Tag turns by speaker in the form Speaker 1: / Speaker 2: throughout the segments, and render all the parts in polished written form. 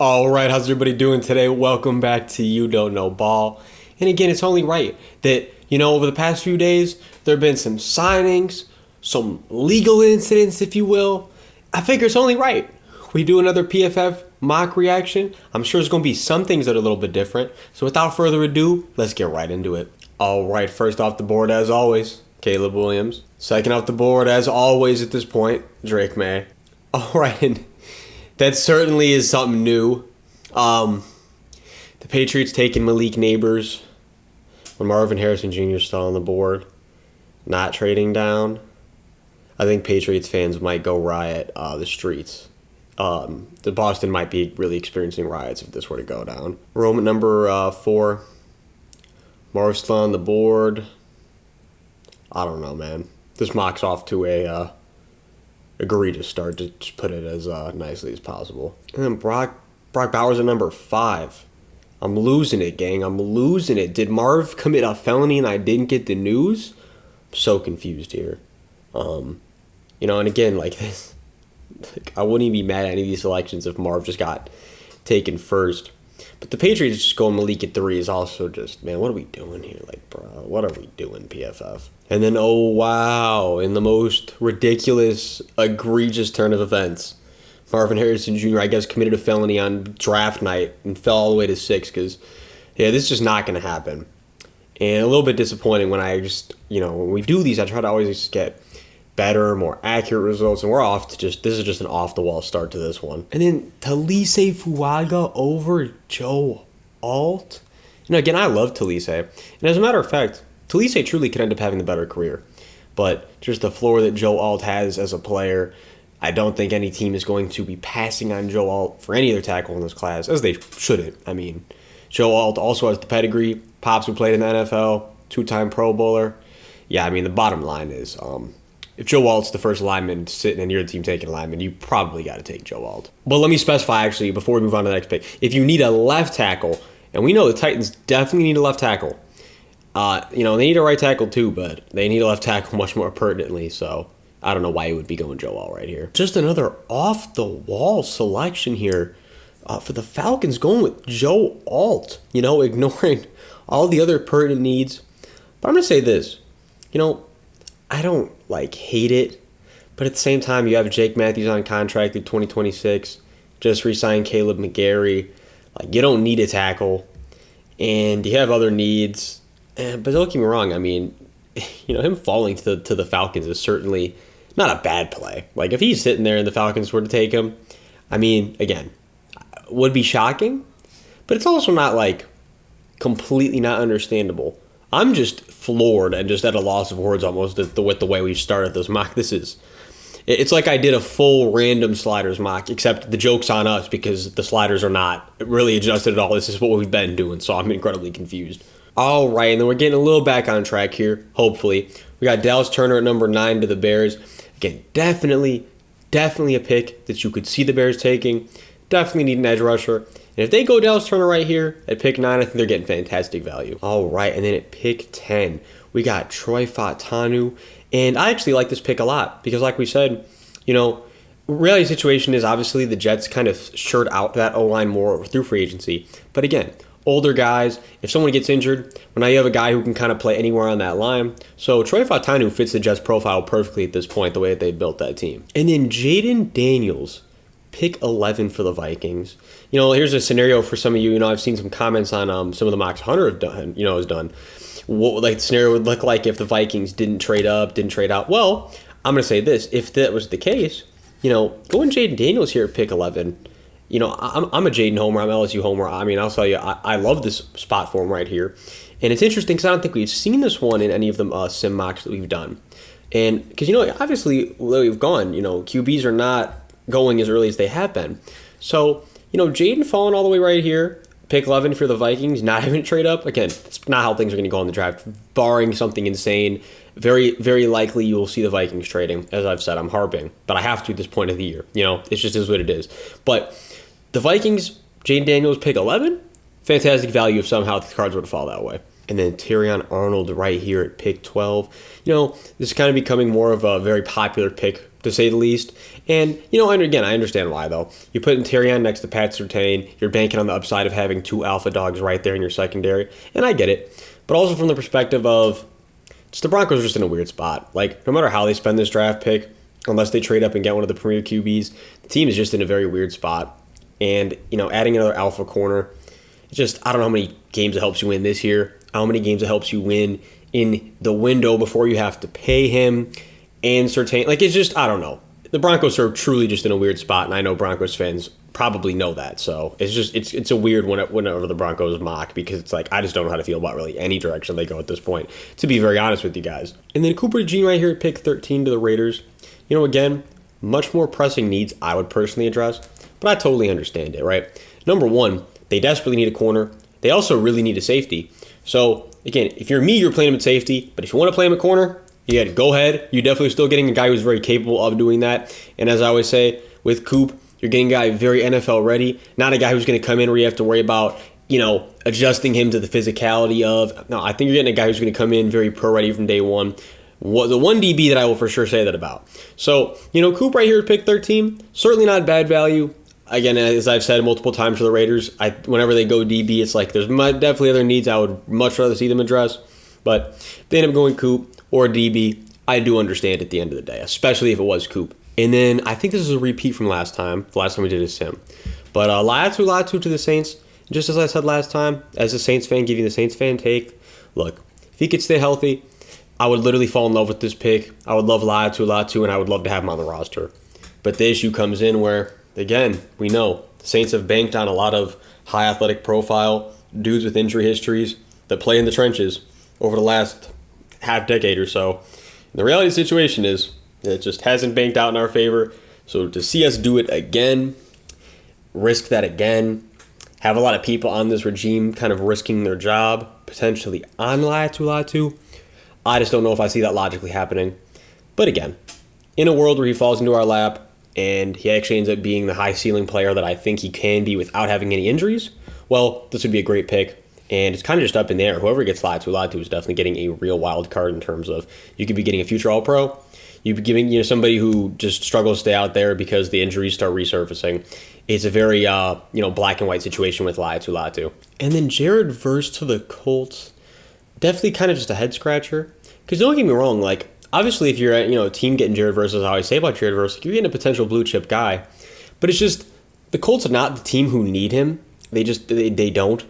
Speaker 1: All right, how's everybody doing today? Welcome back to You Don't Know Ball. And again, it's only right that, over the past few days, there have been some signings, some legal incidents, if you will. I figure it's only right. We do another PFF mock reaction. I'm sure there's going to be some things that are a little bit different. So without further ado, let's get right into it. All right, first off the board, as always, Caleb Williams. Second off the board, as always at this point, Drake May. All right, and that certainly is something new. The Patriots taking Malik Neighbors when Marvin Harrison Jr. is still on the board, not trading down. I think Patriots fans might go riot the streets. The Boston might be really experiencing riots if this were to go down. Roman number 4, Marv's still on the board. I don't know, man. This mock's off to a egregious start, to just put it as nicely as possible. And then Brock Bowers at number 5. I'm losing it, gang. I'm losing it. Did Marv commit a felony and I didn't get the news? I'm so confused here. And again, like this, I wouldn't even be mad at any of these selections if Marv just got taken first. But the Patriots just going Malik at 3 is also just, man, what are we doing here? Like, bro, what are we doing, PFF? And then, oh, wow, in the most ridiculous, egregious turn of events, Marvin Harrison Jr., I guess, committed a felony on draft night and fell all the way to 6 because, this is just not going to happen. And a little bit disappointing when I just, when we do these, I try to always just get better, more accurate results, and we're off to this is just an off-the-wall start to this one. And then TALIESE FUAGA over Joe Alt. Again, I love TALIESE. And as a matter of fact, TALIESE truly could end up having the better career. But just the floor that Joe Alt has as a player, I don't think any team is going to be passing on Joe Alt for any other tackle in this class, as they shouldn't. I mean, Joe Alt also has the pedigree. Pops who played in the NFL, 2-time Pro Bowler. Yeah, I mean, the bottom line is, if Joe Alt's the first lineman sitting and you're the team taking a lineman, you probably got to take Joe Alt. But let me specify, actually, before we move on to the next pick, if you need a left tackle, and we know the Titans definitely need a left tackle. They need a right tackle too, but they need a left tackle much more pertinently, so I don't know why you would be going Joe Alt right here. Just another off-the-wall selection here for the Falcons, going with Joe Alt, ignoring all the other pertinent needs. But I'm going to say this, I don't, hate it, but at the same time, you have Jake Matthews on contract through 2026, just re-signed Caleb McGarry. You don't need a tackle, and you have other needs. But don't get me wrong, I mean, him falling to the Falcons is certainly not a bad play. If he's sitting there and the Falcons were to take him, I mean, again, would be shocking, but it's also not, completely not understandable. I'm just floored and just at a loss of words almost with the way we've started this mock. It's like I did a full random sliders mock, except the joke's on us because the sliders are not really adjusted at all. This is what we've been doing, so I'm incredibly confused. All right, and then we're getting a little back on track here, hopefully. We got Dallas Turner at number 9 to the Bears. Again, definitely a pick that you could see the Bears taking. Definitely need an edge rusher. And if they go Dallas Turner right here at pick 9, I think they're getting fantastic value. All right, and then at pick 10, we got Troy Fautanu. And I actually like this pick a lot because, like we said, reality situation is obviously the Jets kind of shirt out that O-line more through free agency. But again, older guys, if someone gets injured, well, now you have a guy who can kind of play anywhere on that line. So Troy Fautanu fits the Jets profile perfectly at this point, the way that they built that team. And then Jaden Daniels, pick 11 for the Vikings. Here's a scenario for some of you. I've seen some comments on some of the mocks Hunter has done. What the scenario would look like if the Vikings didn't trade up, didn't trade out. Well, I'm going to say this. If that was the case, going Jaden Daniels here at pick 11, I'm a Jaden homer. I'm LSU homer. I mean, I'll tell you, I love this spot for him right here. And it's interesting because I don't think we've seen this one in any of the sim mocks that we've done. And because, obviously, where we've gone, QBs are not going as early as they have been. So, Jaden falling all the way right here, pick 11 for the Vikings, not having to trade up. Again, it's not how things are going to go in the draft. Barring something insane, very, very likely you will see the Vikings trading. As I've said, I'm harping, but I have to at this point of the year. It just is what it is. But the Vikings, Jaden Daniels, pick 11, fantastic value if somehow the cards were to fall that way. And then Terrion Arnold right here at pick 12. This is kind of becoming more of a very popular pick to say the least. And, and again, I understand why, though. You put in Terrion next to Pat Surtain. You're banking on the upside of having 2 alpha dogs right there in your secondary. And I get it. But also from the perspective of just the Broncos are just in a weird spot. Like, no matter how they spend this draft pick, unless they trade up and get one of the premier QBs, the team is just in a very weird spot. And, adding another alpha corner, it's just, I don't know how many games it helps you win this year, how many games it helps you win in the window before you have to pay him and Surtain. Like, it's just, I don't know. The Broncos are truly just in a weird spot, and I know Broncos fans probably know that. So it's just, it's a weird whenever the Broncos mock, because it's like, I just don't know how to feel about really any direction they go at this point, to be very honest with you guys. And then Cooper DeJean right here at pick 13 to the Raiders. Again, much more pressing needs I would personally address, but I totally understand it, right? Number one, they desperately need a corner. They also really need a safety. So, again, if you're me, you're playing him at safety, but if you want to play him at corner, you got to go ahead. You're definitely still getting a guy who's very capable of doing that. And as I always say, with Coop, you're getting a guy very NFL ready, not a guy who's going to come in where you have to worry about, adjusting him to the physicality of. No, I think you're getting a guy who's going to come in very pro ready from day one. The one DB that I will for sure say that about. So, Coop right here at pick 13, certainly not bad value. Again, as I've said multiple times for the Raiders, whenever they go DB, it's like there's definitely other needs I would much rather see them address. But if they end up going Coop or DB, I do understand at the end of the day, especially if it was Coop. And then I think this is a repeat from last time. The last time we did is him. But Latu to the Saints, just as I said last time, as a Saints fan, giving the Saints fan take, look, if he could stay healthy, I would literally fall in love with this pick. I would love Latu, and I would love to have him on the roster. But the issue comes in where, again, we know the Saints have banked on a lot of high athletic profile dudes with injury histories that play in the trenches over the last half decade or so. The reality of the situation is it just hasn't banked out in our favor. So to see us do it again, risk that again, have a lot of people on this regime kind of risking their job, potentially on Latu, I just don't know if I see that logically happening. But again, in a world where he falls into our lap, and he actually ends up being the high ceiling player that I think he can be without having any injuries, well, this would be a great pick. And it's kind of just up in the air. Whoever gets Latu is definitely getting a real wild card in terms of you could be getting a future All-Pro. You'd be giving somebody who just struggles to stay out there because the injuries start resurfacing. It's a very black and white situation with Latu. And then Jared Verse to the Colts, definitely kind of just a head scratcher. Because don't get me wrong, like, obviously, if you're at a team getting Jared Verse, as I always say about Jared Verse, you're getting a potential blue chip guy. But it's just the Colts are not the team who need him. They don't.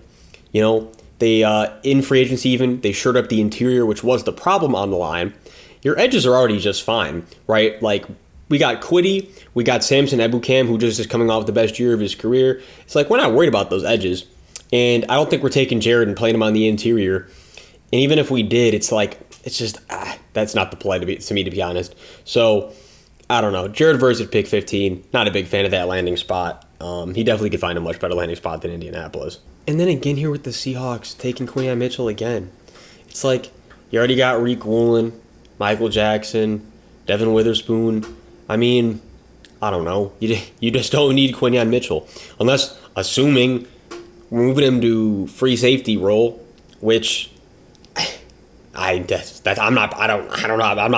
Speaker 1: They in free agency even they shored up the interior, which was the problem on the line. Your edges are already just fine, right? Like we got Quiddy, we got Samson Ebukam, who just is coming off the best year of his career. It's like we're not worried about those edges, and I don't think we're taking Jared and playing him on the interior. And even if we did, it's like. It's just, that's not the play to me, to be honest. So, I don't know. Jared Verse at pick 15, not a big fan of that landing spot. He definitely could find a much better landing spot than Indianapolis. And then again here with the Seahawks, taking Quinyon Mitchell again. It's like, you already got Reek Woolen, Michael Jackson, Devin Witherspoon. I mean, I don't know. You just don't need Quinyon Mitchell. Unless, assuming, moving him to free safety role, which... I'm not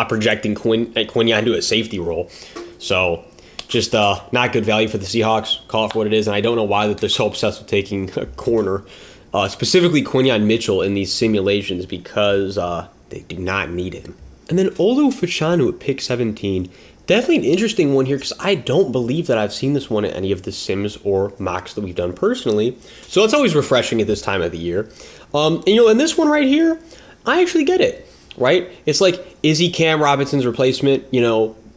Speaker 1: projecting Quinyon to a safety role. So, just not good value for the Seahawks. Call it for what it is. And I don't know why that they're so obsessed with taking a corner, specifically Quinyon Mitchell in these simulations, because they do not need him. And then Olu Fashanu at pick 17. Definitely an interesting one here because I don't believe that I've seen this one at any of the sims or mocks that we've done personally. So it's always refreshing at this time of the year. And this one right here, I actually get it, right? It's like, is he Cam Robinson's replacement?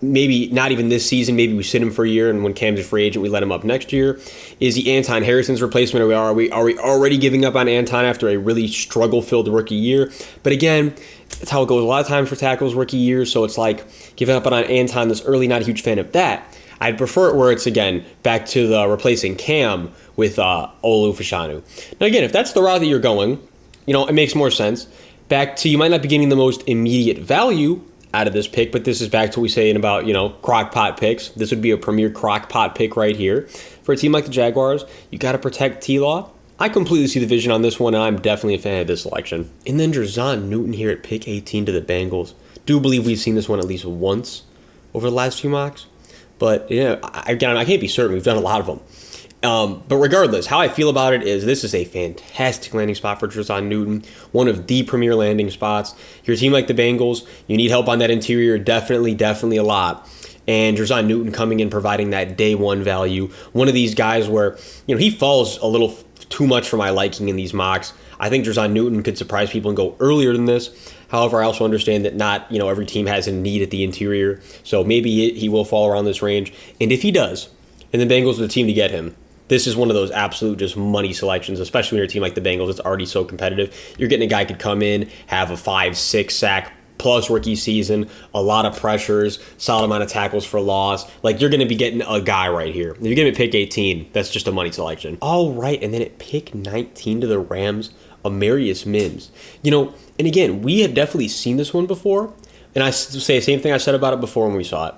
Speaker 1: Maybe not even this season. Maybe we sit him for a year, and when Cam's a free agent, we let him up next year. Is he Anton Harrison's replacement, or are we already giving up on Anton after a really struggle-filled rookie year? But again, that's how it goes a lot of times for tackles rookie years, so it's like giving up on Anton this early, not a huge fan of that. I'd prefer it where it's, again, back to the replacing Cam with Olu Fashanu. Now, again, if that's the route that you're going, it makes more sense. Back to, you might not be getting the most immediate value out of this pick, but this is back to what we say about, crock pot picks. This would be a premier crock pot pick right here. For a team like the Jaguars, you got to protect T-Law. I completely see the vision on this one, and I'm definitely a fan of this selection. And then Jerzon Newton here at pick 18 to the Bengals. Do believe we've seen this one at least once over the last few mocks. But again, I can't be certain. We've done a lot of them. But regardless, how I feel about it is this is a fantastic landing spot for Drazon Newton, one of the premier landing spots. Your team like the Bengals, you need help on that interior, definitely a lot. And Drazon Newton coming in, providing that day one value. One of these guys where, he falls a little too much for my liking in these mocks. I think Drazon Newton could surprise people and go earlier than this. However, I also understand that not, every team has a need at the interior. So maybe he will fall around this range. And if he does, and the Bengals are the team to get him, this is one of those absolute just money selections, especially when you're a team like the Bengals. It's already so competitive. You're getting a guy who could come in, have a 5-6 sack plus rookie season, a lot of pressures, solid amount of tackles for loss. Like, you're going to be getting a guy right here. If you're going to pick 18, that's just a money selection. All right, and then at pick 19 to the Rams, Amarius Mims. And again, we have definitely seen this one before, and I say the same thing I said about it before when we saw it.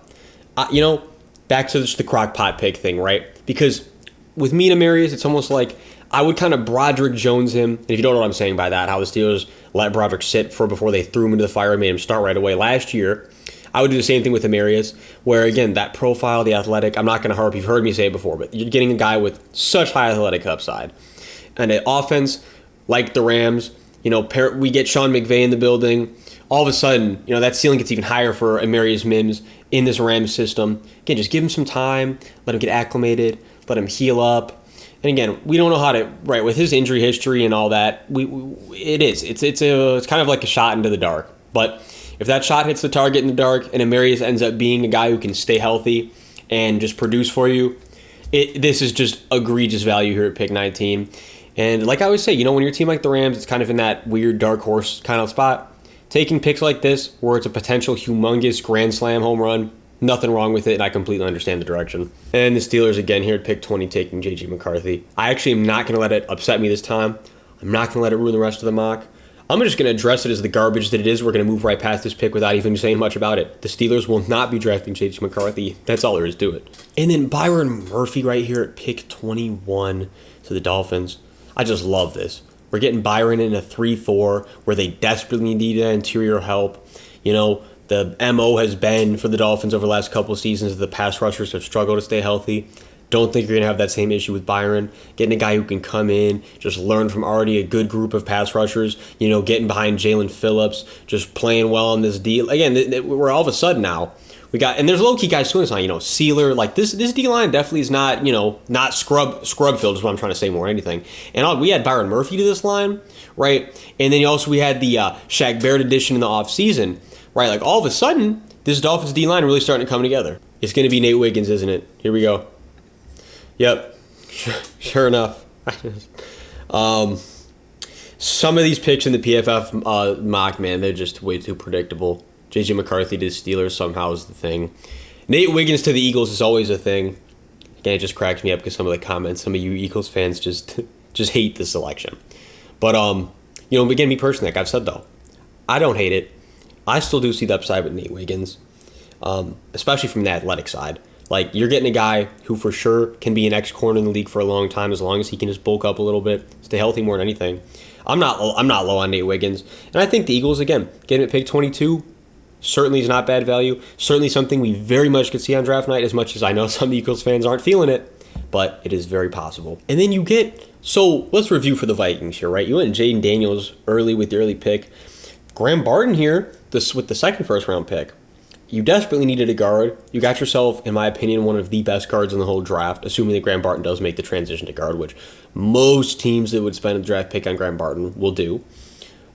Speaker 1: Back to just the crock pot pick thing, right? Because with me and Amarius, it's almost like I would kind of Broderick Jones him. And if you don't know what I'm saying by that, how the Steelers let Broderick sit before they threw him into the fire and made him start right away last year, I would do the same thing with Amarius, where, again, that profile, the athletic, I'm not going to harp, you've heard me say it before, but you're getting a guy with such high athletic upside. And an offense like the Rams, we get Sean McVay in the building. All of a sudden, that ceiling gets even higher for Amarius Mims in this Rams system. Again, just give him some time, let him get acclimated, let him heal up. And again, we don't know how to, right, with his injury history and all that, it's kind of like a shot into the dark. But if that shot hits the target in the dark and Amarius ends up being a guy who can stay healthy and just produce for you, this is just egregious value here at pick 19. And like I always say, when your team like the Rams, it's kind of in that weird dark horse kind of spot. Taking picks like this, where it's a potential humongous grand slam home run, nothing wrong with it, and I completely understand the direction. And the Steelers again here at pick 20, taking J.J. McCarthy. I actually am not going to let it upset me this time. I'm not going to let it ruin the rest of the mock. I'm just going to address it as the garbage that it is. We're going to move right past this pick without even saying much about it. The Steelers will not be drafting J.J. McCarthy. That's all there is to it. And then Byron Murphy right here at pick 21 to the Dolphins. I just love this. We're getting Byron in a 3-4 where they desperately need that interior help. The MO has been for the Dolphins over the last couple of seasons, the pass rushers have struggled to stay healthy. Don't think you're going to have that same issue with Byron. Getting a guy who can come in, just learn from already a good group of pass rushers, getting behind Jalen Phillips, just playing well on this deal. Again, we're all of a sudden now. And there's low-key guys too on this line, Sealer. Like, this D-line definitely is not, not scrub-filled is what I'm trying to say more than anything. And we had Byron Murphy to this line, right? And then we had the Shaq Barrett edition in the offseason, right? Like, all of a sudden, this Dolphins D-line really starting to come together. It's going to be Nate Wiggins, isn't it? Here we go. Yep. Sure enough. Some of these picks in the PFF mock, man, they're just way too predictable. J.J. McCarthy to the Steelers somehow is the thing. Nate Wiggins to the Eagles is always a thing. Again, it just cracks me up because some of the comments, some of you Eagles fans just hate the selection. But, again, me personally, like I've said, though, I don't hate it. I still do see the upside with Nate Wiggins, especially from the athletic side. Like, you're getting a guy who for sure can be an ex-corner in the league for a long time as long as he can just bulk up a little bit, stay healthy more than anything. I'm not low on Nate Wiggins. And I think the Eagles, again, getting at pick 22, certainly is not bad value. Certainly something we very much could see on draft night, as much as I know some Eagles fans aren't feeling it, but it is very possible. And then so let's review for the Vikings here, right? You went Jaden Daniels early with the early pick. Graham Barton here with the second first-round pick. You desperately needed a guard. You got yourself, in my opinion, one of the best guards in the whole draft, assuming that Graham Barton does make the transition to guard, which most teams that would spend a draft pick on Graham Barton will do,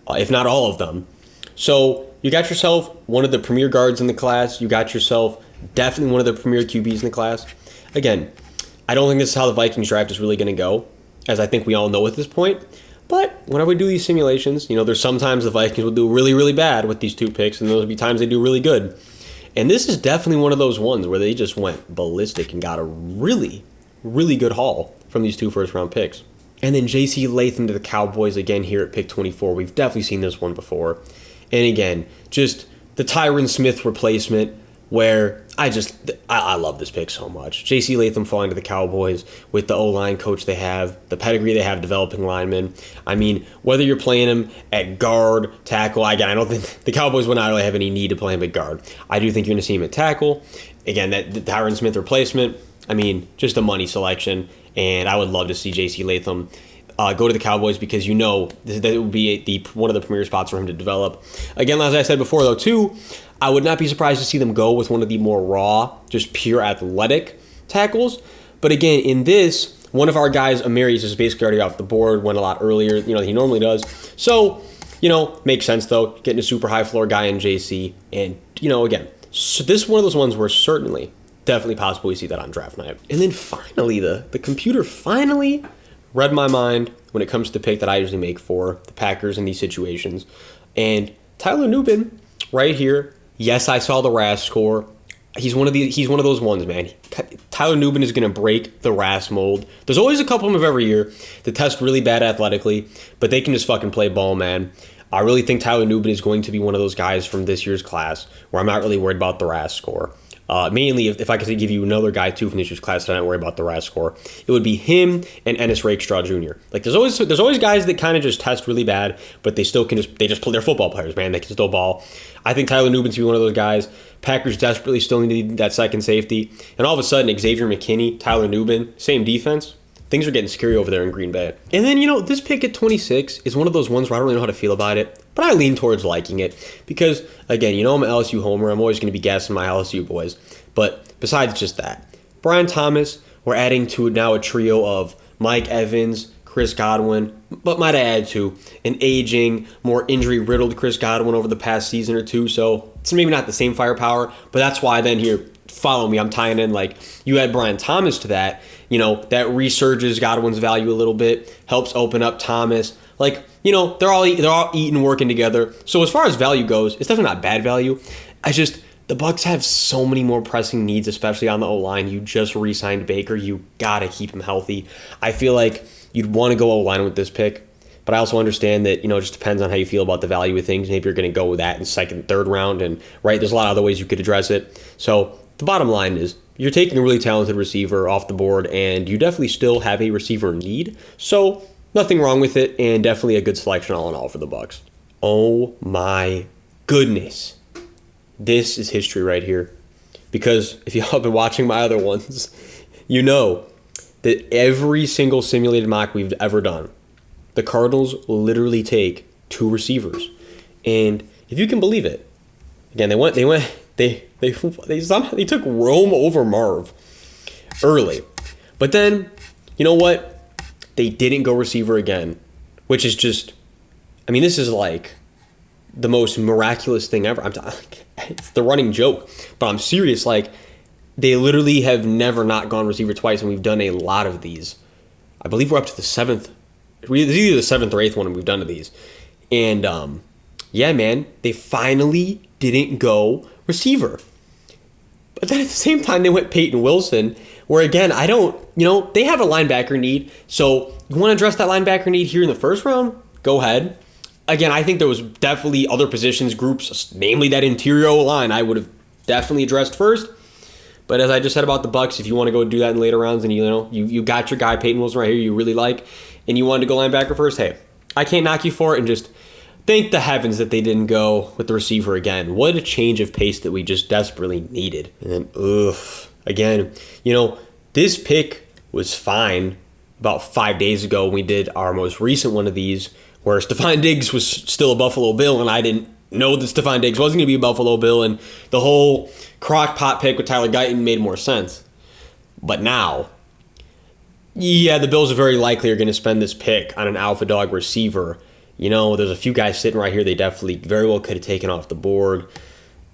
Speaker 1: if not all of them. So you got yourself one of the premier guards in the class. You got yourself definitely one of the premier QBs in the class. Again, I don't think this is how the Vikings draft is really going to go, as I think we all know at this point. But whenever we do these simulations, there's sometimes the Vikings will do really, really bad with these two picks, and there'll be times they do really good. And this is definitely one of those ones where they just went ballistic and got a really, really good haul from these two first-round picks. And then J.C. Latham to the Cowboys again here at pick 24. We've definitely seen this one before. And again, just the Tyron Smith replacement. where I love this pick so much. J.C. Latham falling to the Cowboys with the O-line coach they have, the pedigree they have developing linemen. I mean, whether you're playing him at guard, tackle, again, I don't think the Cowboys would not really have any need to play him at guard. I do think you're going to see him at tackle. Again, that the Tyron Smith replacement, I mean, just a money selection, and I would love to see J.C. Latham go to the Cowboys because that would be one of the premier spots for him to develop. Again, as I said before, though, too, I would not be surprised to see them go with one of the more raw, just pure athletic tackles. But again, in this, one of our guys, Amarius, is basically already off the board, went a lot earlier, he normally does. So, makes sense, though, getting a super high floor guy in JC. And, again, so this is one of those ones where definitely possible we see that on draft night. And then finally, the computer finally read my mind when it comes to the pick that I usually make for the Packers in these situations. And Tyler Nubin, right here. Yes, I saw the RAS score. He's one of those ones, man. Tyler Nubin is going to break the RAS mold. There's always a couple of them every year that test really bad athletically, but they can just fucking play ball, man. I really think Tyler Nubin is going to be one of those guys from this year's class where I'm not really worried about the RAS score. Mainly, if I could give you another guy, too, from this year's class that I don't worry about the RAS score, it would be him and Ennis Rakestraw Jr. Like, there's always guys that kind of just test really bad, but they still can play. They're football players, man. They can still ball. I think Tyler Nubin's be one of those guys. Packers desperately still need that second safety. And all of a sudden, Xavier McKinney, Tyler Nubin, same defense. Things are getting scary over there in Green Bay. And then, this pick at 26 is one of those ones where I don't really know how to feel about it, but I lean towards liking it because, again, I'm an LSU homer. I'm always going to be gassing my LSU boys. But besides just that, Brian Thomas, we're adding to now a trio of Mike Evans, Chris Godwin, but might add to an aging, more injury-riddled Chris Godwin over the past season or two. So it's maybe not the same firepower, but that's why then here, follow me, I'm tying in like you add Brian Thomas to that, that resurges Godwin's value a little bit, helps open up Thomas. Like, they're all eating, working together. So as far as value goes, it's definitely not bad value. The Bucs have so many more pressing needs, especially on the O-line. You just re-signed Baker. You got to keep him healthy. I feel like you'd want to go O-line with this pick, but I also understand that, it just depends on how you feel about the value of things. Maybe you're going to go with that in second, third round, and there's a lot of other ways you could address it. So the bottom line is you're taking a really talented receiver off the board, and you definitely still have a receiver need. So nothing wrong with it, and definitely a good selection all in all for the Bucs. Oh my goodness. This is history right here. Because if y'all have been watching my other ones, you know that every single simulated mock we've ever done, the Cardinals literally take two receivers. And if you can believe it, again, they took Rome over Marv early. But then, you know what? They didn't go receiver again, which is just, this is like the most miraculous thing ever. It's the running joke, but I'm serious. Like, they literally have never not gone receiver twice, and we've done a lot of these. I believe we're up to the seventh. It's either the seventh or eighth one we've done of these. And, yeah, man, they finally didn't go receiver. But then at the same time, they went Peyton Wilson, where, again, they have a linebacker need. So you want to address that linebacker need here in the first round? Go ahead. Again, I think there was definitely other positions groups, namely that interior line, I would have definitely addressed first. But as I just said about the Bucs, if you want to go do that in later rounds and you got your guy Peyton Wilson right here you really like, and you wanted to go linebacker first, hey, I can't knock you for it, and just thank the heavens that they didn't go with the receiver again. What a change of pace that we just desperately needed. And then, again, this pick was fine about 5 days ago when we did our most recent one of these, where Stephon Diggs was still a Buffalo Bill, and I didn't know that Stephon Diggs wasn't going to be a Buffalo Bill, and the whole crock pot pick with Tyler Guyton made more sense. But now, yeah, the Bills are very likely going to spend this pick on an alpha dog receiver. There's a few guys sitting right here they definitely very well could have taken off the board.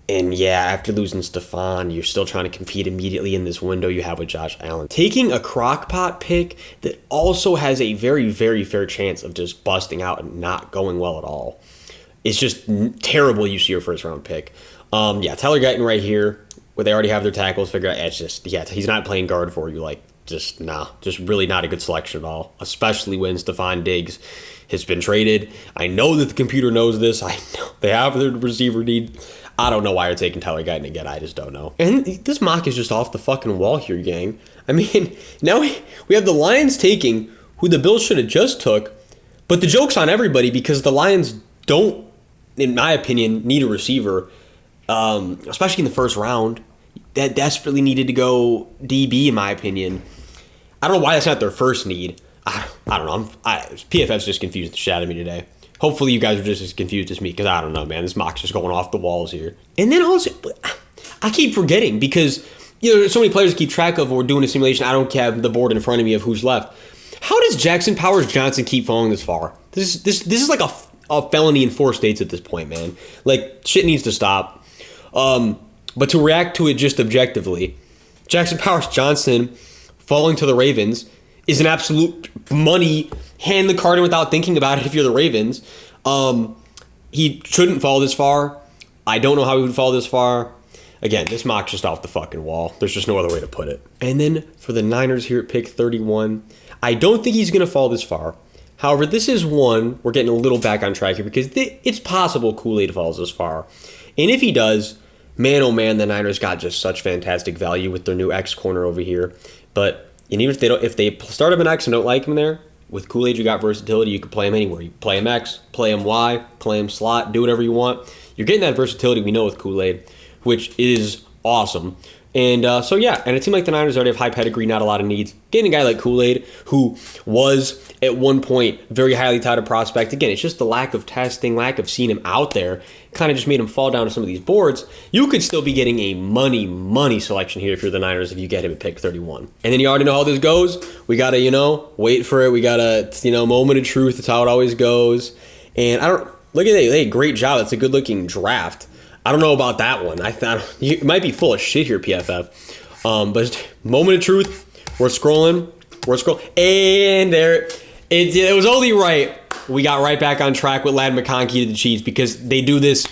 Speaker 1: And yeah, after losing Stephon, you're still trying to compete immediately in this window you have with Josh Allen. Taking a crockpot pick that also has a very, very fair chance of just busting out and not going well at all. It's just terrible use of your first round pick. Tyler Guyton right here, where they already have their tackles figured out. It's just, he's not playing guard for you. Just really not a good selection at all, especially when Stephon Diggs has been traded. I know that the computer knows this. I know they have their receiver need. I don't know why you're taking Tyler Guyton again. I just don't know. And this mock is just off the fucking wall here, gang. I mean, now we have the Lions taking who the Bills should have just took, but the joke's on everybody because the Lions don't, in my opinion, need a receiver, especially in the first round. That desperately needed to go DB, in my opinion. I don't know why that's not their first need. I don't know. PFF's just confused the shit out of me today. Hopefully you guys are just as confused as me because I don't know, man. This mock's just going off the walls here. And then also, I keep forgetting because so many players to keep track of. We're doing a simulation. I don't have the board in front of me of who's left. How does Jackson Powers Johnson keep falling this far? This is like a felony in 4 states at this point, man. Like, shit needs to stop. But to react to it just objectively, Jackson Powers Johnson falling to the Ravens is an absolute money, hand the card in without thinking about it if you're the Ravens. He shouldn't fall this far. I don't know how he would fall this far. Again, this mock's just off the fucking wall. There's just no other way to put it. And then for the Niners here at pick 31, I don't think he's going to fall this far. However, this is one, we're getting a little back on track here because it's possible Kool-Aid falls this far. And if he does, man, oh man, the Niners got just such fantastic value with their new X corner over here. But even if they start him in X and don't like him there, with Kool-Aid you got versatility. You can play him anywhere. You play him X, play him Y, play him slot, do whatever you want. You're getting that versatility we know with Kool-Aid, which is awesome. And so yeah, and it seemed like the Niners already have high pedigree, not a lot of needs. Getting a guy like Kool-Aid, who was at one point very highly touted prospect. Again, it's just the lack of testing, lack of seeing him out there, kind of just made him fall down to some of these boards. You could still be getting a money selection here if you're the Niners if you get him at pick 31. And then you already know how this goes. We gotta, wait for it. We gotta, moment of truth. That's how it always goes. And look at that. Hey, great job. That's a good looking draft. I don't know about that one. I thought you might be full of shit here, PFF. But moment of truth. We're scrolling, and there. It was only right. We got right back on track with Ladd McConkey to the Chiefs because they do this.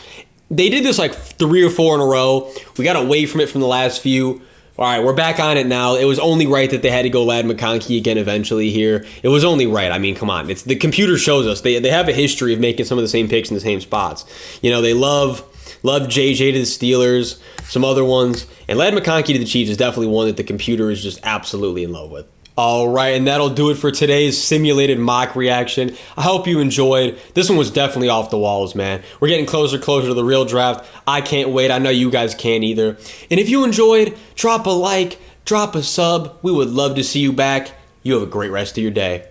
Speaker 1: They did this like 3 or 4 in a row. We got away from it from the last few. All right, we're back on it now. It was only right that they had to go Ladd McConkey again eventually here. It was only right. I mean, come on. It's the computer shows us. They have a history of making some of the same picks in the same spots. They love JJ to the Steelers, some other ones. And Ladd McConkey to the Chiefs is definitely one that the computer is just absolutely in love with. All right, and that'll do it for today's simulated mock reaction. I hope you enjoyed. This one was definitely off the walls, man. We're getting closer to the real draft. I can't wait. I know you guys can't either. And if you enjoyed, drop a like, drop a sub. We would love to see you back. You have a great rest of your day.